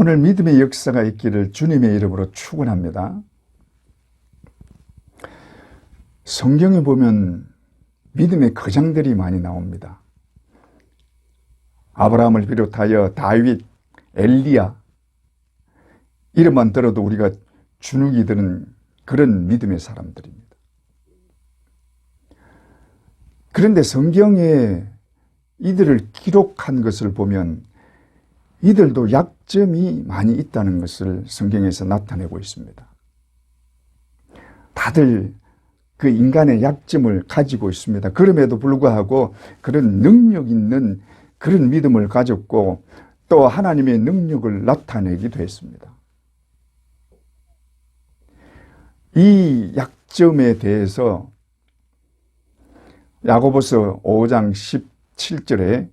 오늘 믿음의 역사가 있기를 주님의 이름으로 축원합니다. 성경에 보면 믿음의 거장들이 많이 나옵니다. 아브라함을 비롯하여 다윗, 엘리야, 이름만 들어도 우리가 주눅이 드는 그런 믿음의 사람들입니다. 그런데 성경에 이들을 기록한 것을 보면 이들도 약점이 많이 있다는 것을 성경에서 나타내고 있습니다. 다들 그 인간의 약점을 가지고 있습니다. 그럼에도 불구하고 그런 능력 있는 그런 믿음을 가졌고 또 하나님의 능력을 나타내기도 했습니다. 이 약점에 대해서 야고보서 5장 17절에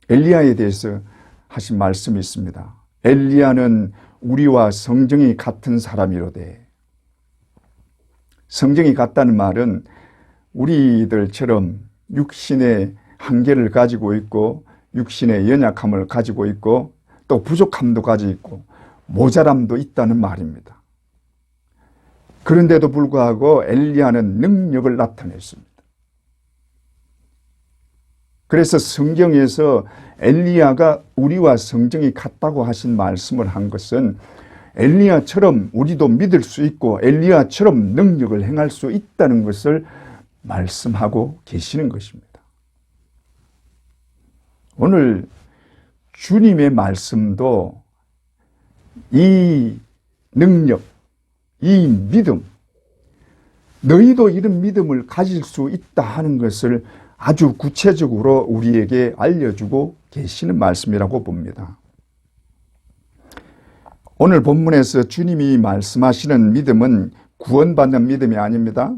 엘리야에 대해서 하신 말씀이 있습니다. 엘리야는 우리와 성정이 같은 사람이로되, 성정이 같다는 말은 우리들처럼 육신의 한계를 가지고 있고 육신의 연약함을 가지고 있고 또 부족함도 가지고 있고 모자람도 있다는 말입니다. 그런데도 불구하고 엘리야는 능력을 나타냈습니다. 그래서 성경에서 엘리야가 우리와 성정이 같다고 하신 말씀을 한 것은 엘리야처럼 우리도 믿을 수 있고 엘리야처럼 능력을 행할 수 있다는 것을 말씀하고 계시는 것입니다. 오늘 주님의 말씀도 이 능력, 이 믿음, 너희도 이런 믿음을 가질 수 있다 하는 것을 아주 구체적으로 우리에게 알려주고 계시는 말씀이라고 봅니다. 오늘 본문에서 주님이 말씀하시는 믿음은 구원받는 믿음이 아닙니다.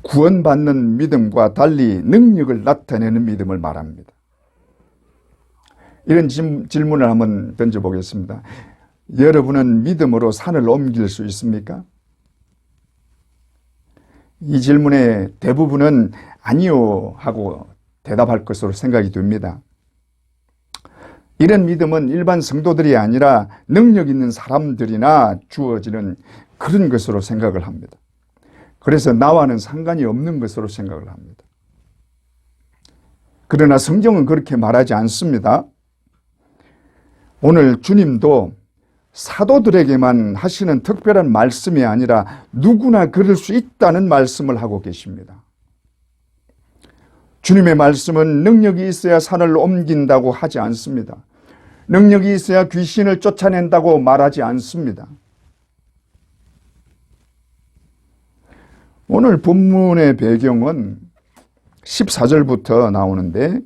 구원받는 믿음과 달리 능력을 나타내는 믿음을 말합니다. 이런 질문을 한번 던져보겠습니다. 여러분은 믿음으로 산을 옮길 수 있습니까? 이 질문의 대부분은 아니요 하고 대답할 것으로 생각이 됩니다. 이런 믿음은 일반 성도들이 아니라 능력 있는 사람들이나 주어지는 그런 것으로 생각을 합니다. 그래서 나와는 상관이 없는 것으로 생각을 합니다. 그러나 성경은 그렇게 말하지 않습니다. 오늘 주님도 사도들에게만 하시는 특별한 말씀이 아니라 누구나 그럴 수 있다는 말씀을 하고 계십니다. 주님의 말씀은 능력이 있어야 산을 옮긴다고 하지 않습니다. 능력이 있어야 귀신을 쫓아낸다고 말하지 않습니다. 오늘 본문의 배경은 14절부터 나오는데,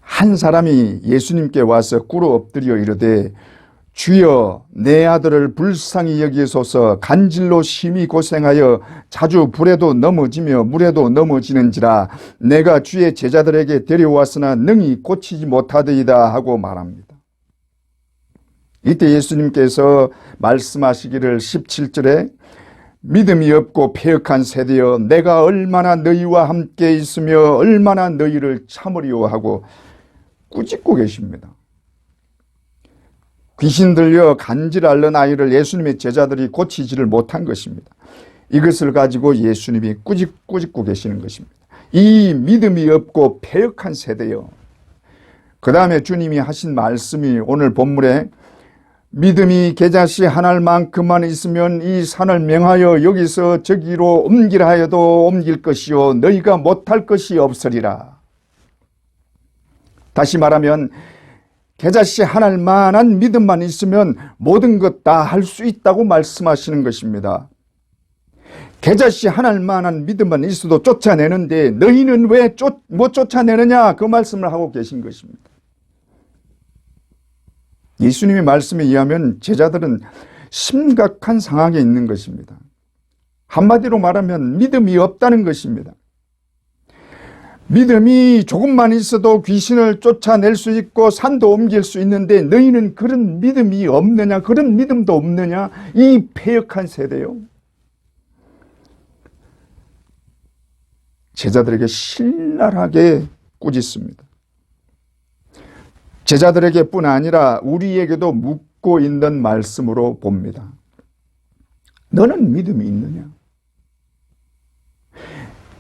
한 사람이 예수님께 와서 꿇어 엎드려 이르되 주여 내 아들을 불쌍히 여기소서. 간질로 심히 고생하여 자주 불에도 넘어지며 물에도 넘어지는지라. 내가 주의 제자들에게 데려왔으나 능히 고치지 못하더이다 하고 말합니다. 이때 예수님께서 말씀하시기를 17절에 믿음이 없고 패역한 세대여 내가 얼마나 너희와 함께 있으며 얼마나 너희를 참으리요 하고 꾸짖고 계십니다. 귀신 들려 간질 앓는 아이를 예수님의 제자들이 고치지를 못한 것입니다. 이것을 가지고 예수님이 꾸짖고 계시는 것입니다. 이 믿음이 없고 패역한 세대요. 그 다음에 주님이 하신 말씀이 오늘 본문에 믿음이 겨자씨 한 알만큼만 있으면 이 산을 명하여 여기서 저기로 옮기라 하여도 옮길 것이요 너희가 못할 것이 없으리라. 다시 말하면 겨자씨 한 알만한 믿음만 있으면 모든 것 다 할 수 있다고 말씀하시는 것입니다. 겨자씨 한 알만한 믿음만 있어도 쫓아내는데 너희는 왜 못 쫓아내느냐 그 말씀을 하고 계신 것입니다. 예수님의 말씀에 의하면 제자들은 심각한 상황에 있는 것입니다. 한마디로 말하면 믿음이 없다는 것입니다. 믿음이 조금만 있어도 귀신을 쫓아낼 수 있고 산도 옮길 수 있는데 너희는 그런 믿음이 없느냐, 그런 믿음도 없느냐, 이 패역한 세대요. 제자들에게 신랄하게 꾸짖습니다. 제자들에게뿐 아니라 우리에게도 묻고 있는 말씀으로 봅니다. 너는 믿음이 있느냐?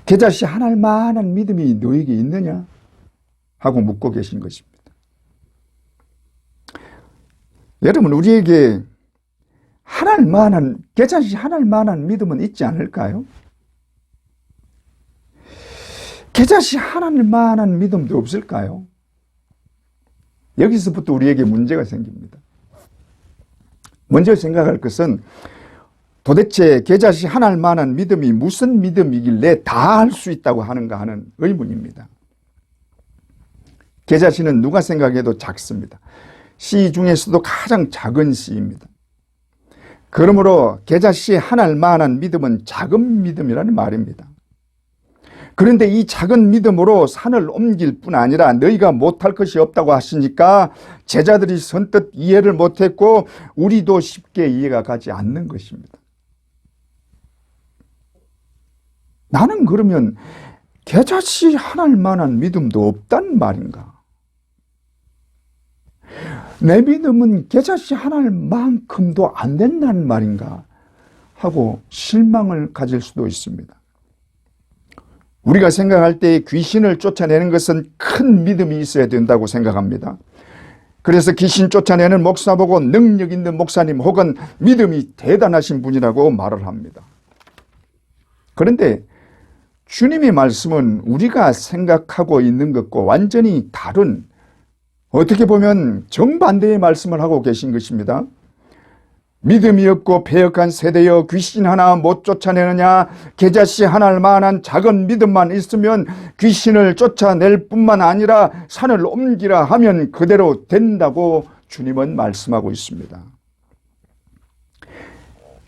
겨자씨 하나할 만한 믿음이 너에게 있느냐? 하고 묻고 계신 것입니다. 여러분, 우리에게 겨자씨 하나할 만한 믿음은 있지 않을까요? 겨자씨 하나할 만한 믿음도 없을까요? 여기서부터 우리에게 문제가 생깁니다. 먼저 생각할 것은 도대체 겨자씨 하나할 만한 믿음이 무슨 믿음이길래 다 할 수 있다고 하는가 하는 의문입니다. 겨자씨는 누가 생각해도 작습니다. 씨 중에서도 가장 작은 씨입니다. 그러므로 겨자씨 하나할 만한 믿음은 작은 믿음이라는 말입니다. 그런데 이 작은 믿음으로 산을 옮길 뿐 아니라 너희가 못할 것이 없다고 하시니까 제자들이 선뜻 이해를 못했고 우리도 쉽게 이해가 가지 않는 것입니다. 나는 그러면 겨자씨 하나할 만한 믿음도 없단 말인가? 내 믿음은 겨자씨 하나할 만큼도 안 된다는 말인가? 하고 실망을 가질 수도 있습니다. 우리가 생각할 때 귀신을 쫓아내는 것은 큰 믿음이 있어야 된다고 생각합니다. 그래서 귀신 쫓아내는 목사 보고 능력 있는 목사님 혹은 믿음이 대단하신 분이라고 말을 합니다. 그런데 주님의 말씀은 우리가 생각하고 있는 것과 완전히 다른, 어떻게 보면 정반대의 말씀을 하고 계신 것입니다. 믿음이 없고 패역한 세대여 귀신 하나 못 쫓아내느냐? 겨자씨 하나할 만한 작은 믿음만 있으면 귀신을 쫓아낼 뿐만 아니라 산을 옮기라 하면 그대로 된다고 주님은 말씀하고 있습니다.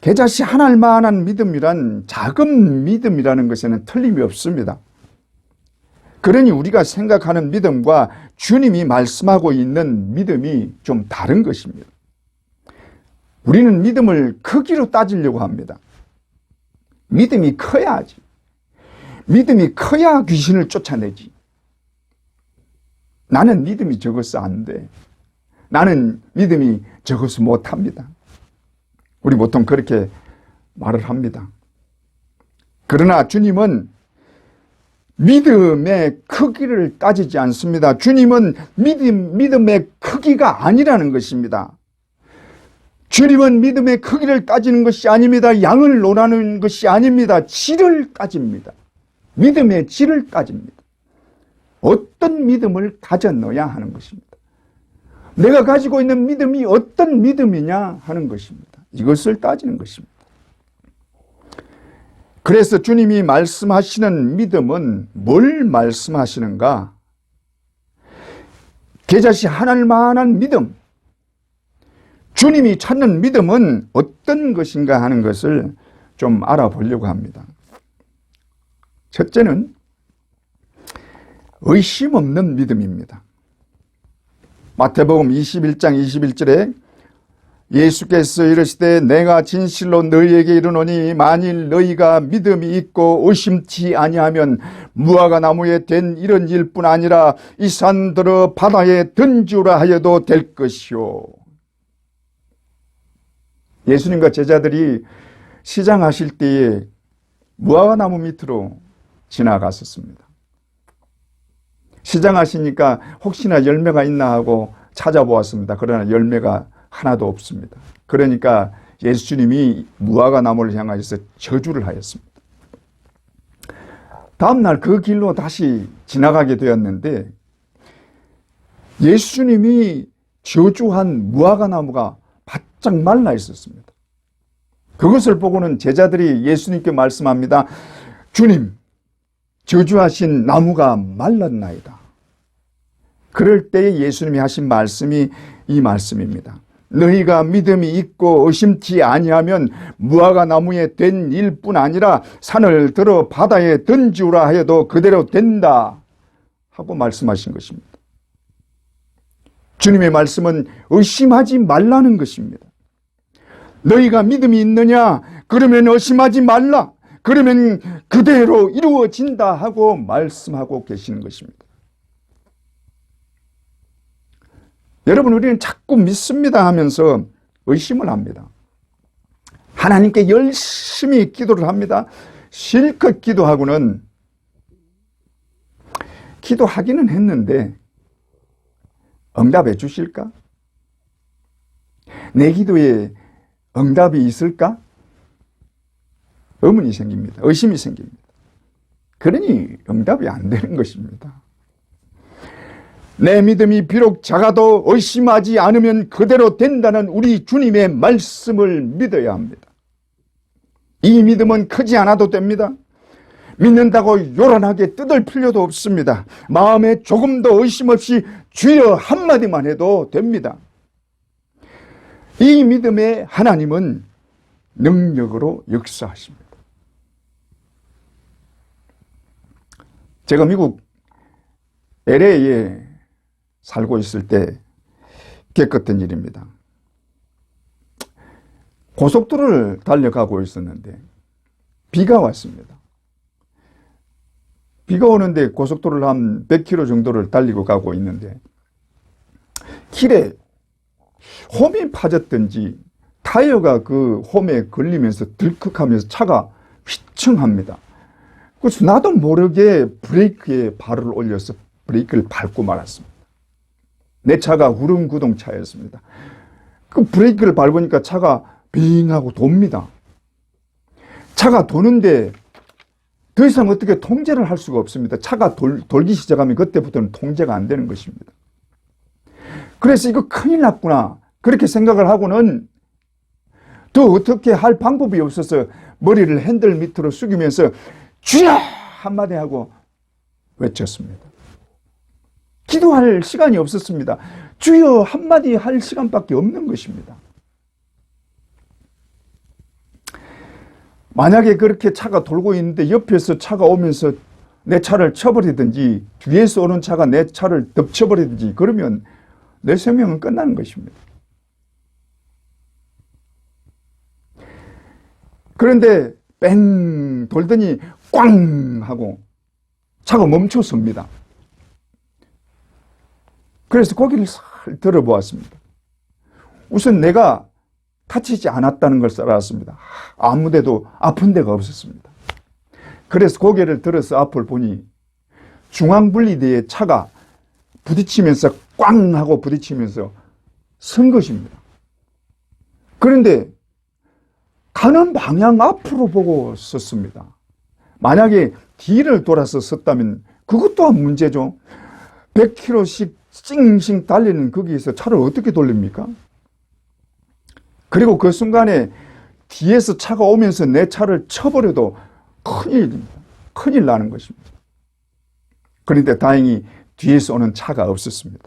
겨자씨 하나할 만한 믿음이란 작은 믿음이라는 것에는 틀림이 없습니다. 그러니 우리가 생각하는 믿음과 주님이 말씀하고 있는 믿음이 좀 다른 것입니다. 우리는 믿음을 크기로 따지려고 합니다. 믿음이 커야지. 믿음이 커야 귀신을 쫓아내지. 나는 믿음이 적어서 안 돼. 나는 믿음이 적어서 못합니다. 우리 보통 그렇게 말을 합니다. 그러나 주님은 믿음의 크기를 따지지 않습니다. 주님은 믿음의 크기가 아니라는 것입니다. 주님은 믿음의 크기를 따지는 것이 아닙니다. 양을 논하는 것이 아닙니다. 질을 따집니다. 믿음의 질을 따집니다. 어떤 믿음을 가졌너야 하는 것입니다. 내가 가지고 있는 믿음이 어떤 믿음이냐 하는 것입니다. 이것을 따지는 것입니다. 그래서 주님이 말씀하시는 믿음은 뭘 말씀하시는가? 겨자씨 하나할 만한 믿음, 주님이 찾는 믿음은 어떤 것인가 하는 것을 좀 알아보려고 합니다. 첫째는 의심 없는 믿음입니다. 마태복음 21장 21절에 예수께서 이르시되 내가 진실로 너희에게 이르노니 만일 너희가 믿음이 있고 의심치 아니하면 무화과 나무에 된 이런 일뿐 아니라 이 산들어 바다에 던지우라 하여도 될 것이요. 예수님과 제자들이 시장하실 때에 무화과 나무 밑으로 지나갔었습니다. 시장하시니까 혹시나 열매가 있나 하고 찾아보았습니다. 그러나 열매가 하나도 없습니다. 그러니까 예수님이 무화과 나무를 향하여서 저주를 하였습니다. 다음날 그 길로 다시 지나가게 되었는데 예수님이 저주한 무화과 나무가 바짝 말라 있었습니다. 그것을 보고는 제자들이 예수님께 말씀합니다. 주님, 저주하신 나무가 말랐나이다. 그럴 때에 예수님이 하신 말씀이 이 말씀입니다. 너희가 믿음이 있고 의심치 아니하면 무화과 나무에 된 일뿐 아니라 산을 들어 바다에 던지우라 하여도 그대로 된다 하고 말씀하신 것입니다. 주님의 말씀은 의심하지 말라는 것입니다. 너희가 믿음이 있느냐? 그러면 의심하지 말라. 그러면 그대로 이루어진다 하고 말씀하고 계시는 것입니다. 여러분, 우리는 자꾸 믿습니다 하면서 의심을 합니다. 하나님께 열심히 기도를 합니다. 실컷 기도하고는 기도하기는 했는데 응답해 주실까? 내 기도에 응답이 있을까? 의문이 생깁니다. 의심이 생깁니다. 그러니 응답이 안 되는 것입니다. 내 믿음이 비록 작아도 의심하지 않으면 그대로 된다는 우리 주님의 말씀을 믿어야 합니다. 이 믿음은 크지 않아도 됩니다. 믿는다고 요란하게 뜯을 필요도 없습니다. 마음에 조금도 의심 없이 주여 한마디만 해도 됩니다. 이 믿음의 하나님은 능력으로 역사하십니다. 제가 미국 LA에 살고 있을 때 겪었던 일입니다. 고속도로를 달려가고 있었는데 비가 왔습니다. 비가 오는데 고속도로를 한 100km 정도를 달리고 가고 있는데 길에 홈이 파졌든지 타이어가 그 홈에 걸리면서 들컥하면서 차가 휘청합니다. 그래서 나도 모르게 브레이크에 발을 올려서 브레이크를 밟고 말았습니다. 내 차가 후릉구동 차였습니다. 그 브레이크를 밟으니까 차가 빙하고 돕니다. 차가 도는데 더 이상 어떻게 통제를 할 수가 없습니다. 차가 돌기 시작하면 그때부터는 통제가 안 되는 것입니다. 그래서 이거 큰일 났구나 그렇게 생각을 하고는 더 어떻게 할 방법이 없어서 머리를 핸들 밑으로 숙이면서 주여 한마디 하고 외쳤습니다. 기도할 시간이 없었습니다. 주여 한마디 할 시간밖에 없는 것입니다. 만약에 그렇게 차가 돌고 있는데 옆에서 차가 오면서 내 차를 쳐버리든지 뒤에서 오는 차가 내 차를 덮쳐버리든지 그러면 내 생명은 끝나는 것입니다. 그런데 뺑 돌더니 꽝 하고 차가 멈춰섭니다. 그래서 고개를 살 들어보았습니다. 우선 내가 다치지 않았다는 걸 알았습니다. 아무 데도 아픈 데가 없었습니다. 그래서 고개를 들어서 앞을 보니 중앙분리대에 차가 부딪히면서 꽝 하고 부딪히면서 선 것입니다. 그런데 가는 방향 앞으로 보고 섰습니다. 만약에 뒤를 돌아서 섰다면 그것 또한 문제죠. 100km씩 찡찡 달리는 거기에서 차를 어떻게 돌립니까? 그리고 그 순간에 뒤에서 차가 오면서 내 차를 쳐버려도 큰일 나는 것입니다. 그런데 다행히 뒤에서 오는 차가 없었습니다.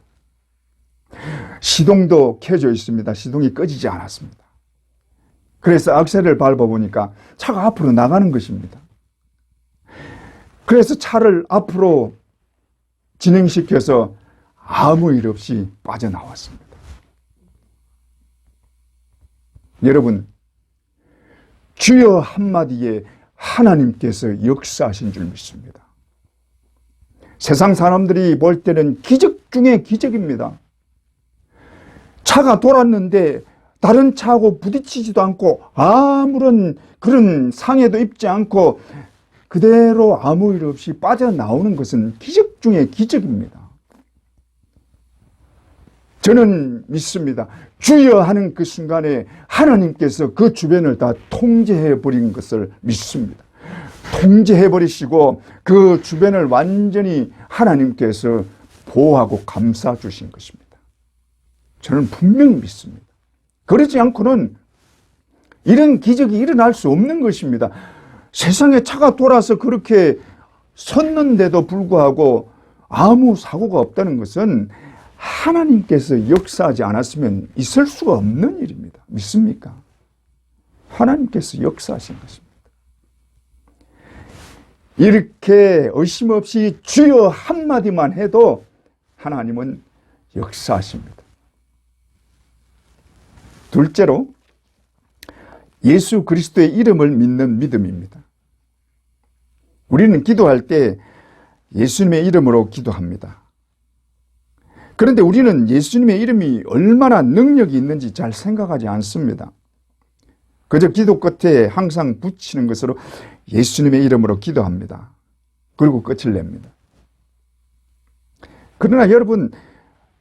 시동도 켜져 있습니다. 시동이 꺼지지 않았습니다. 그래서 악셀을 밟아보니까 차가 앞으로 나가는 것입니다. 그래서 차를 앞으로 진행시켜서 아무 일 없이 빠져나왔습니다. 여러분, 주여 한마디에 하나님께서 역사하신 줄 믿습니다. 세상 사람들이 볼 때는 기적 중에 기적입니다. 차가 돌았는데 다른 차하고 부딪히지도 않고 아무런 그런 상해도 입지 않고 그대로 아무 일 없이 빠져나오는 것은 기적 중에 기적입니다. 저는 믿습니다. 주여 하는 그 순간에 하나님께서 그 주변을 다 통제해버린 것을 믿습니다. 통제해버리시고 그 주변을 완전히 하나님께서 보호하고 감싸주신 것입니다. 저는 분명히 믿습니다. 그러지 않고는 이런 기적이 일어날 수 없는 것입니다. 세상에 차가 돌아서 그렇게 섰는데도 불구하고 아무 사고가 없다는 것은 하나님께서 역사하지 않았으면 있을 수가 없는 일입니다. 믿습니까? 하나님께서 역사하신 것입니다. 이렇게 의심 없이 주여 한마디만 해도 하나님은 역사하십니다. 둘째로 예수 그리스도의 이름을 믿는 믿음입니다. 우리는 기도할 때 예수님의 이름으로 기도합니다. 그런데 우리는 예수님의 이름이 얼마나 능력이 있는지 잘 생각하지 않습니다. 그저 기도 끝에 항상 붙이는 것으로 예수님의 이름으로 기도합니다. 그리고 끝을 냅니다. 그러나 여러분,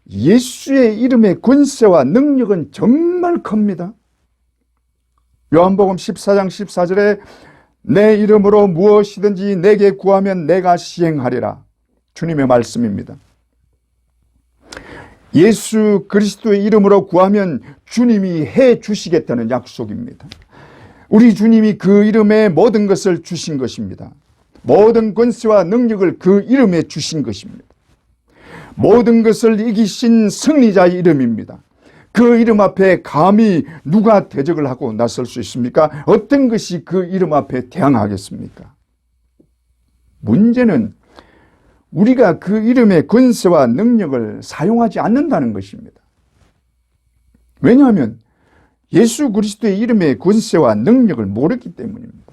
예수의 이름의 권세와 능력은 정말 큽니다. 요한복음 14장 14절에 내 이름으로 무엇이든지 내게 구하면 내가 시행하리라. 주님의 말씀입니다. 예수 그리스도의 이름으로 구하면 주님이 해 주시겠다는 약속입니다. 우리 주님이 그 이름에 모든 것을 주신 것입니다. 모든 권세와 능력을 그 이름에 주신 것입니다. 모든 것을 이기신 승리자의 이름입니다. 그 이름 앞에 감히 누가 대적을 하고 나설 수 있습니까? 어떤 것이 그 이름 앞에 대항하겠습니까? 문제는 우리가 그 이름의 권세와 능력을 사용하지 않는다는 것입니다. 왜냐하면 예수 그리스도의 이름의 권세와 능력을 모르기 때문입니다.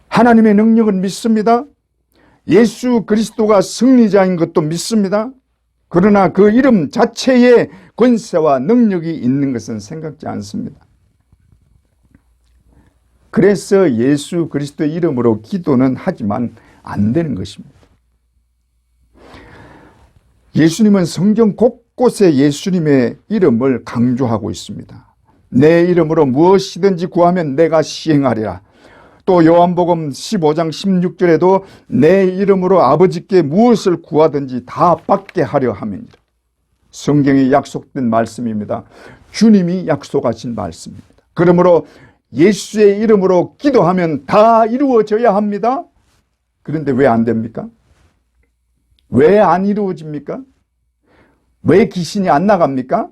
하나님의 능력은 믿습니다. 예수 그리스도가 승리자인 것도 믿습니다. 그러나 그 이름 자체에 권세와 능력이 있는 것은 생각지 않습니다. 그래서 예수 그리스도의 이름으로 기도는 하지만 안 되는 것입니다. 예수님은 성경 곳곳에 예수님의 이름을 강조하고 있습니다. 내 이름으로 무엇이든지 구하면 내가 시행하리라. 또 요한복음 15장 16절에도 내 이름으로 아버지께 무엇을 구하든지 다 받게 하려 함이니라. 성경에 약속된 말씀입니다. 주님이 약속하신 말씀입니다. 그러므로 예수의 이름으로 기도하면 다 이루어져야 합니다. 그런데 왜 안 됩니까? 왜 안 이루어집니까? 왜 귀신이 안 나갑니까?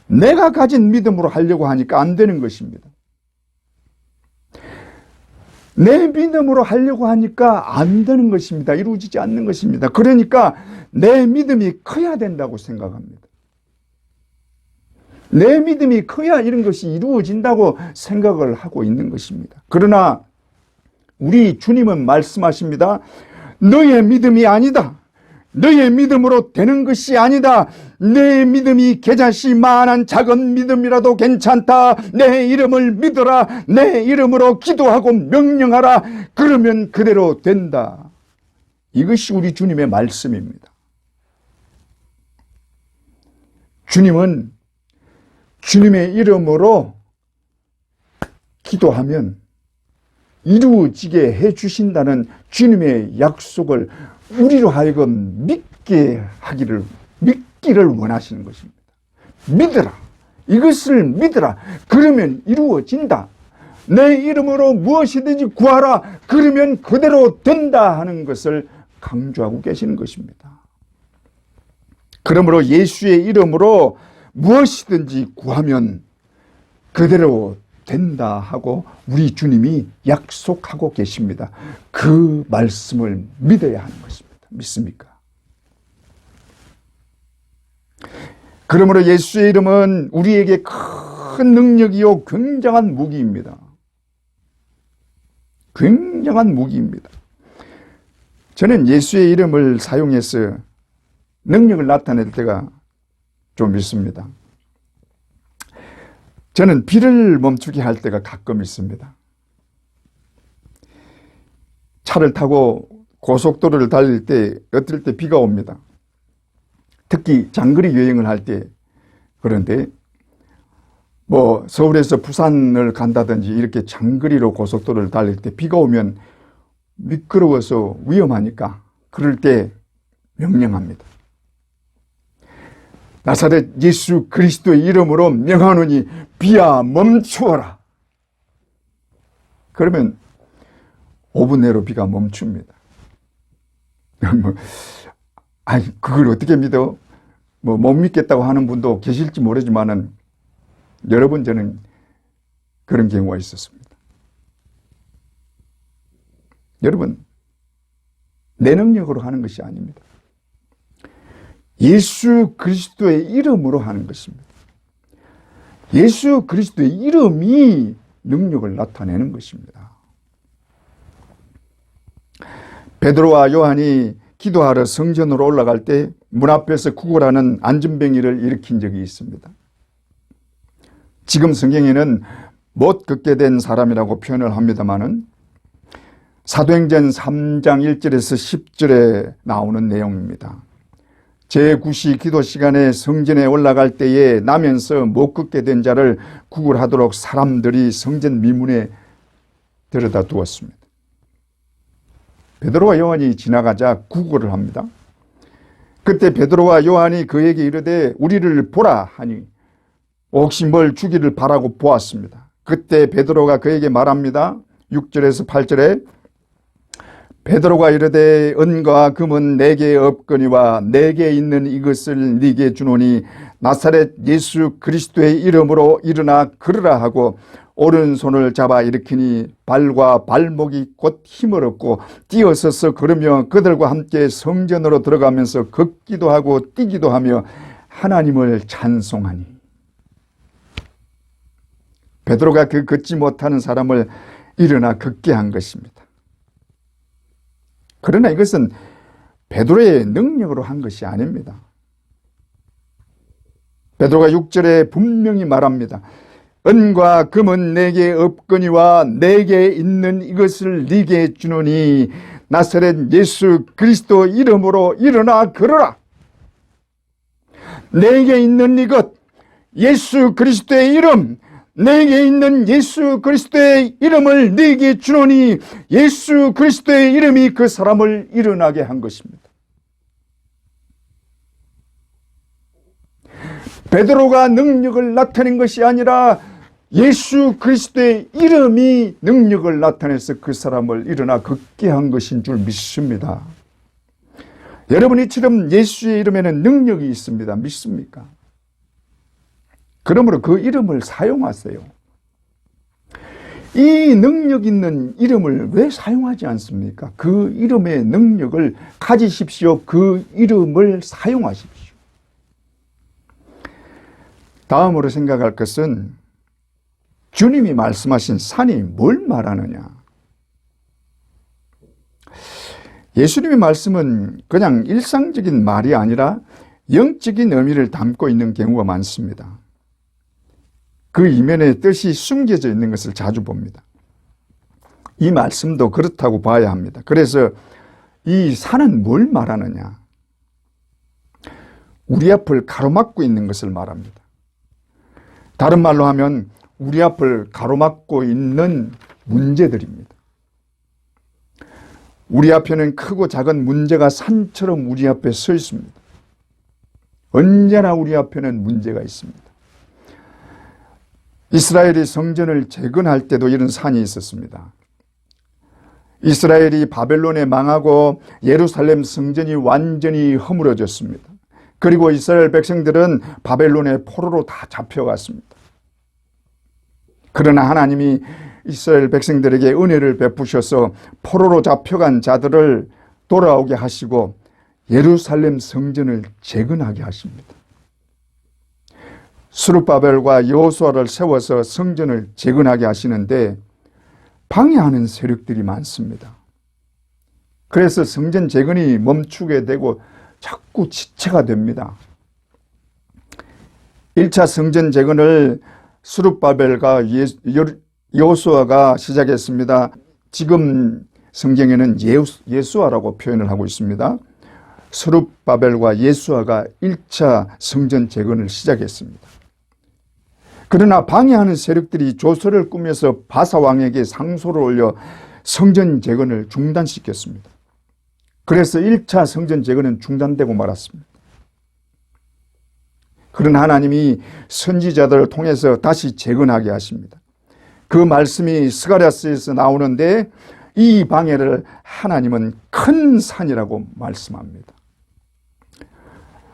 내가 가진 믿음으로 하려고 하니까 안 되는 것입니다. 내 믿음으로 하려고 하니까 안 되는 것입니다. 이루어지지 않는 것입니다. 그러니까 내 믿음이 커야 된다고 생각합니다. 내 믿음이 커야 이런 것이 이루어진다고 생각을 하고 있는 것입니다. 그러나 우리 주님은 말씀하십니다. 너의 믿음이 아니다. 너의 믿음으로 되는 것이 아니다. 내 믿음이 겨자씨만한 작은 믿음이라도 괜찮다. 내 이름을 믿어라. 내 이름으로 기도하고 명령하라. 그러면 그대로 된다. 이것이 우리 주님의 말씀입니다. 주님은 주님의 이름으로 기도하면 이루어지게 해주신다는 주님의 약속을 우리로 하여금 믿기를 원하시는 것입니다. 믿어라. 이것을 믿어라. 그러면 이루어진다. 내 이름으로 무엇이든지 구하라. 그러면 그대로 된다 하는 것을 강조하고 계시는 것입니다. 그러므로 예수의 이름으로 무엇이든지 구하면 그대로 된다 하고 우리 주님이 약속하고 계십니다. 그 말씀을 믿어야 하는 것입니다. 믿습니까? 그러므로 예수의 이름은 우리에게 큰 능력이요 굉장한 무기입니다. 굉장한 무기입니다. 저는 예수의 이름을 사용해서 능력을 나타낼 때가 좀 있습니다. 저는 비를 멈추게 할 때가 가끔 있습니다. 차를 타고 고속도로를 달릴 때 어떨 때 비가 옵니다. 특히 장거리 여행을 할 때 그런데 서울에서 부산을 간다든지 이렇게 장거리로 고속도로를 달릴 때 비가 오면 미끄러워서 위험하니까 그럴 때 명령합니다. 나사렛 예수 그리스도의 이름으로 명하노니 비야 멈추어라. 그러면 5분 내로 비가 멈춥니다. 그걸 어떻게 믿어? 못 믿겠다고 하는 분도 계실지 모르지만은 여러분 저는 그런 경우가 있었습니다. 여러분 내 능력으로 하는 것이 아닙니다. 예수 그리스도의 이름으로 하는 것입니다. 예수 그리스도의 이름이 능력을 나타내는 것입니다. 베드로와 요한이 기도하러 성전으로 올라갈 때 문 앞에서 구걸하는 안전뱅이를 일으킨 적이 있습니다. 지금 성경에는 못 걷게 된 사람이라고 표현을 합니다마는 사도행전 3장 1절에서 10절에 나오는 내용입니다. 제9시 기도 시간에 성전에 올라갈 때에 나면서 못 걷게 된 자를 구걸하도록 사람들이 성전 미문에 데려다 두었습니다. 베드로와 요한이 지나가자 구걸을 합니다. 그때 베드로와 요한이 그에게 이르되 우리를 보라 하니 혹시 뭘 주기를 바라고 보았습니다. 그때 베드로가 그에게 말합니다. 6절에서 8절에 베드로가 이르되 은과 금은 내게 없거니와 내게 있는 이것을 네게 주노니 나사렛 예수 그리스도의 이름으로 일어나 걸으라 하고 오른손을 잡아 일으키니 발과 발목이 곧 힘을 얻고 뛰어서서 걸으며 그들과 함께 성전으로 들어가면서 걷기도 하고 뛰기도 하며 하나님을 찬송하니. 베드로가 그 걷지 못하는 사람을 일어나 걷게 한 것입니다. 그러나 이것은 베드로의 능력으로 한 것이 아닙니다. 베드로가 6절에 분명히 말합니다. 은과 금은 내게 없거니와 내게 있는 이것을 네게 주노니 나사렛 예수 그리스도 이름으로 일어나 걸어라. 내게 있는 이것, 예수 그리스도의 이름, 내게 있는 예수 그리스도의 이름을 네게 주노니 예수 그리스도의 이름이 그 사람을 일어나게 한 것입니다. 베드로가 능력을 나타낸 것이 아니라 예수 그리스도의 이름이 능력을 나타내서 그 사람을 일어나 걷게 한 것인 줄 믿습니다. 여러분, 이처럼 예수의 이름에는 능력이 있습니다. 믿습니까? 그러므로 그 이름을 사용하세요. 이 능력 있는 이름을 왜 사용하지 않습니까? 그 이름의 능력을 가지십시오. 그 이름을 사용하십시오. 다음으로 생각할 것은 주님이 말씀하신 산이 뭘 말하느냐. 예수님의 말씀은 그냥 일상적인 말이 아니라 영적인 의미를 담고 있는 경우가 많습니다. 그 이면에 뜻이 숨겨져 있는 것을 자주 봅니다. 이 말씀도 그렇다고 봐야 합니다. 그래서 이 산은 뭘 말하느냐. 우리 앞을 가로막고 있는 것을 말합니다. 다른 말로 하면 우리 앞을 가로막고 있는 문제들입니다. 우리 앞에는 크고 작은 문제가 산처럼 우리 앞에 서 있습니다. 언제나 우리 앞에는 문제가 있습니다. 이스라엘이 성전을 재건할 때도 이런 산이 있었습니다. 이스라엘이 바벨론에 망하고 예루살렘 성전이 완전히 허물어졌습니다. 그리고 이스라엘 백성들은 바벨론의 포로로 다 잡혀갔습니다. 그러나 하나님이 이스라엘 백성들에게 은혜를 베푸셔서 포로로 잡혀간 자들을 돌아오게 하시고 예루살렘 성전을 재건하게 하십니다. 스룹바벨과 여호수아를 세워서 성전을 재건하게 하시는데 방해하는 세력들이 많습니다. 그래서 성전 재건이 멈추게 되고 자꾸 지체가 됩니다. 1차 성전 재건을 스룹바벨과 여호수아가 시작했습니다. 지금 성경에는 예수아라고 표현을 하고 있습니다. 스룹바벨과 예수아가 1차 성전 재건을 시작했습니다. 그러나 방해하는 세력들이 조서를 꾸며서 바사 왕에게 상소를 올려 성전 재건을 중단시켰습니다. 그래서 1차 성전 재건은 중단되고 말았습니다. 그러나 하나님이 선지자들을 통해서 다시 재건하게 하십니다. 그 말씀이 스가랴서에서 나오는데 이 방해를 하나님은 큰 산이라고 말씀합니다.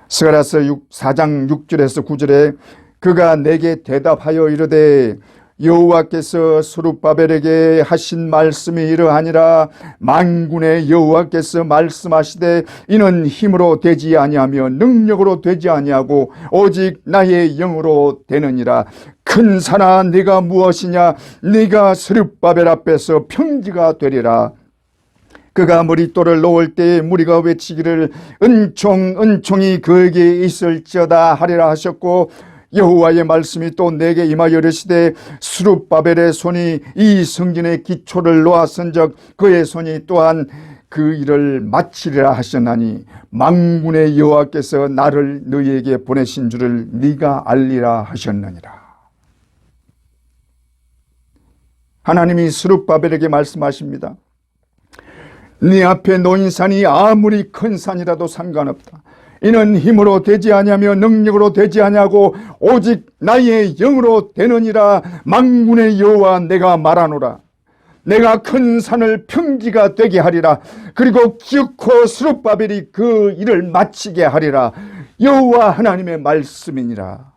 스가랴서 4장 6절에서 9절에 그가 내게 대답하여 이르되 여호와께서 스룹바벨에게 하신 말씀이 이러하니라. 만군의 여호와께서 말씀하시되 이는 힘으로 되지 아니하며 능력으로 되지 아니하고 오직 나의 영으로 되느니라. 큰 산아 네가 무엇이냐. 네가 스룹바벨 앞에서 평지가 되리라. 그가 머릿돌을 놓을 때에 무리가 외치기를 은총이 그에게 있을지어다 하리라 하셨고, 여호와의 말씀이 또 내게 임하여 이르시되 스룹바벨의 손이 이 성전의 기초를 놓았은즉 그의 손이 또한 그 일을 마치리라 하셨나니 만군의 여호와께서 나를 너희에게 보내신 줄을 네가 알리라 하셨느니라. 하나님이 스룹바벨에게 말씀하십니다. 네 앞에 놓인 산이 아무리 큰 산이라도 상관없다. 이는 힘으로 되지 아니하며 능력으로 되지 아니하고 오직 나의 영으로 되느니라. 만군의 여호와 내가 말하노라. 내가 큰 산을 평지가 되게 하리라. 그리고 기어코 스룹바벨이 그 일을 마치게 하리라. 여호와 하나님의 말씀이니라.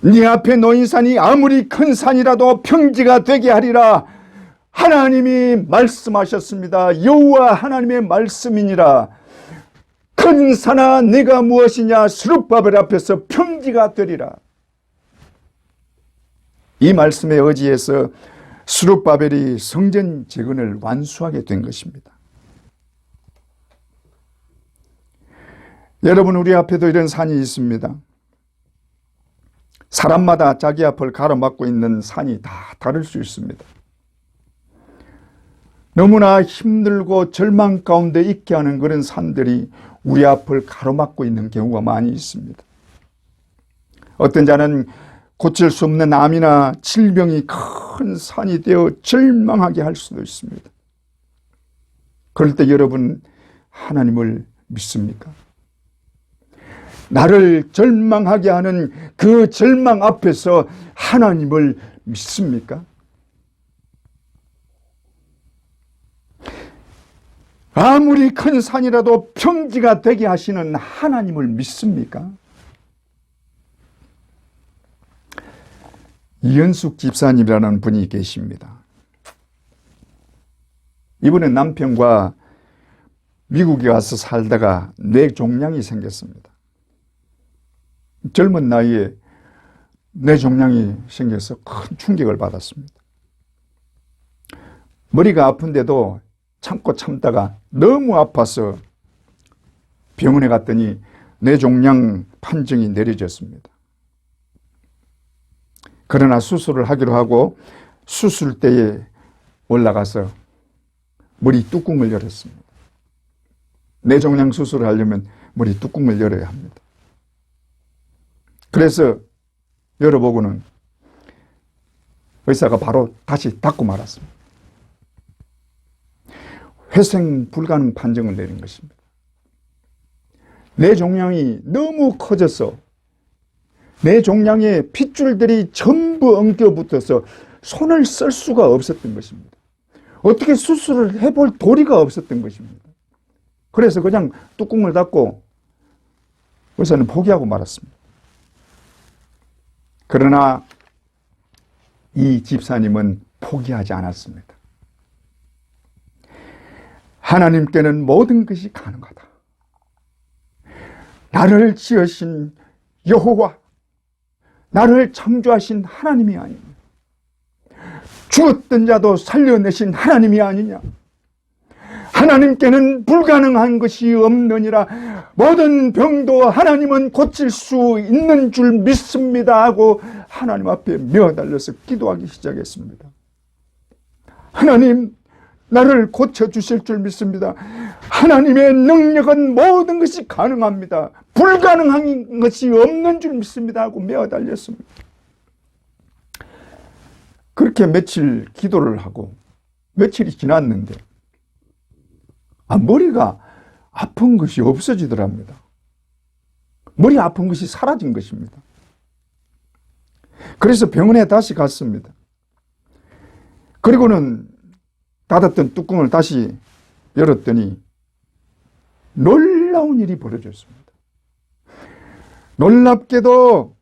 네 앞에 놓인 산이 아무리 큰 산이라도 평지가 되게 하리라. 하나님이 말씀하셨습니다. 여호와 하나님의 말씀이니라. 큰 산아 네가 무엇이냐? 스룹바벨 앞에서 평지가 되리라. 이 말씀에 의지해서 스룹바벨이 성전 재건을 완수하게 된 것입니다. 여러분, 우리 앞에도 이런 산이 있습니다. 사람마다 자기 앞을 가로막고 있는 산이 다 다를 수 있습니다. 너무나 힘들고 절망 가운데 있게 하는 그런 산들이 우리 앞을 가로막고 있는 경우가 많이 있습니다. 어떤 자는 고칠 수 없는 암이나 질병이 큰 산이 되어 절망하게 할 수도 있습니다. 그럴 때 여러분, 하나님을 믿습니까? 나를 절망하게 하는 그 절망 앞에서 하나님을 믿습니까? 아무리 큰 산이라도 평지가 되게 하시는 하나님을 믿습니까? 이현숙 집사님이라는 분이 계십니다. 이분은 남편과 미국에 와서 살다가 뇌종양이 생겼습니다. 젊은 나이에 뇌종양이 생겨서 큰 충격을 받았습니다. 머리가 아픈데도 참고 참다가 너무 아파서 병원에 갔더니 뇌종양 판정이 내려졌습니다. 그러나 수술을 하기로 하고 수술대에 올라가서 머리 뚜껑을 열었습니다. 뇌종양 수술을 하려면 머리 뚜껑을 열어야 합니다. 그래서 열어보고는 의사가 바로 다시 닫고 말았습니다. 회생 불가능 판정을 내린 것입니다. 뇌종양이 너무 커져서 뇌종양에 핏줄들이 전부 엉겨붙어서 손을 쓸 수가 없었던 것입니다. 어떻게 수술을 해볼 도리가 없었던 것입니다. 그래서 그냥 뚜껑을 닫고 의사는 포기하고 말았습니다. 그러나 이 집사님은 포기하지 않았습니다. 하나님께는 모든 것이 가능하다. 나를 지으신 여호와, 나를 창조하신 하나님이 아니냐. 죽었던 자도 살려내신 하나님이 아니냐. 하나님께는 불가능한 것이 없느니라. 모든 병도 하나님은 고칠 수 있는 줄 믿습니다 하고 하나님 앞에 매어달려서 기도하기 시작했습니다. 하나님, 나를 고쳐주실 줄 믿습니다. 하나님의 능력은 모든 것이 가능합니다. 불가능한 것이 없는 줄 믿습니다 하고 매어달렸습니다. 그렇게 며칠 기도를 하고 며칠이 지났는데 머리가 아픈 것이 없어지더랍니다. 머리 아픈 것이 사라진 것입니다. 그래서 병원에 다시 갔습니다. 그리고는 닫았던 뚜껑을 다시 열었더니 놀라운 일이 벌어졌습니다. 놀랍게도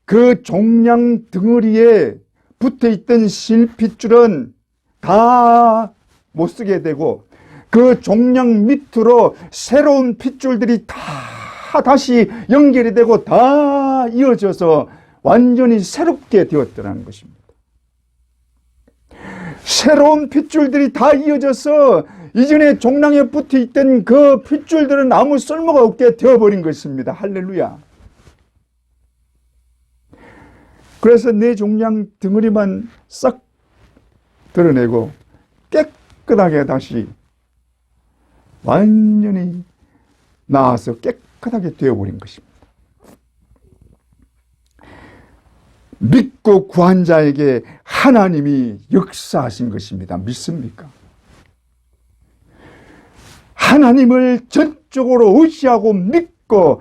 그 종양 덩어리에 붙어있던 실핏줄은 다 못 쓰게 되고 그 종양 밑으로 새로운 핏줄들이 다 다시 연결이 되고 다 이어져서 완전히 새롭게 되었더라는 것입니다. 새로운 핏줄들이 다 이어져서 이전에 종랑에 붙어 있던 그 핏줄들은 아무 쓸모가 없게 되어버린 것입니다. 할렐루야. 그래서 내 종양 덩어리만 싹 드러내고 깨끗하게 다시 완전히 나아서 깨끗하게 되어버린 것입니다. 믿고 구한 자에게 하나님이 역사하신 것입니다. 믿습니까? 하나님을 전적으로 의지하고 믿고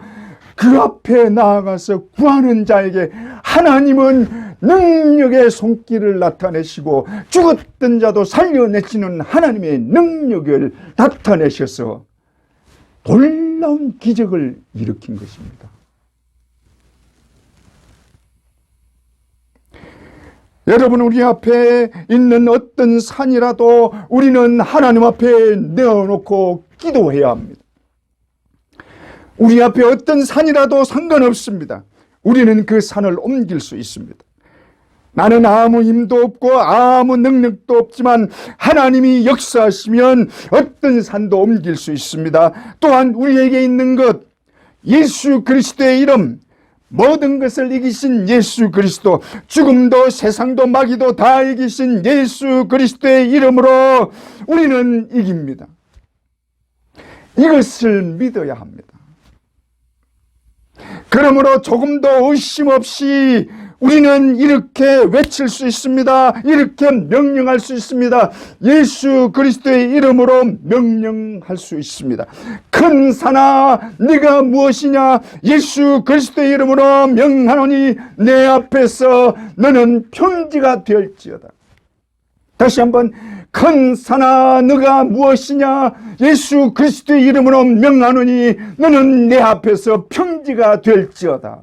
그 앞에 나아가서 구하는 자에게 하나님은 능력의 손길을 나타내시고 죽었던 자도 살려내시는 하나님의 능력을 나타내셔서 놀라운 기적을 일으킨 것입니다. 여러분, 우리 앞에 있는 어떤 산이라도 우리는 하나님 앞에 내어놓고 기도해야 합니다. 우리 앞에 어떤 산이라도 상관없습니다. 우리는 그 산을 옮길 수 있습니다. 나는 아무 힘도 없고 아무 능력도 없지만 하나님이 역사하시면 어떤 산도 옮길 수 있습니다. 또한 우리에게 있는 것, 예수 그리스도의 이름, 모든 것을 이기신 예수 그리스도, 죽음도 세상도 마귀도 다 이기신 예수 그리스도의 이름으로 우리는 이깁니다. 이것을 믿어야 합니다. 그러므로 조금도 의심 없이 우리는 이렇게 외칠 수 있습니다. 이렇게 명령할 수 있습니다. 예수 그리스도의 이름으로 명령할 수 있습니다. 큰 산아, 네가 무엇이냐? 예수 그리스도의 이름으로 명하노니 내 앞에서 너는 평지가 될지어다. 다시 한번, 큰 산아, 너가 무엇이냐? 예수 그리스도의 이름으로 명하노니 너는 내 앞에서 평지가 될지어다.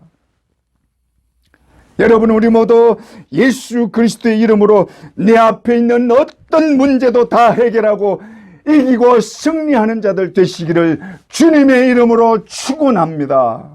여러분, 우리 모두 예수 그리스도의 이름으로 내 앞에 있는 어떤 문제도 다 해결하고 이기고 승리하는 자들 되시기를 주님의 이름으로 축원합니다.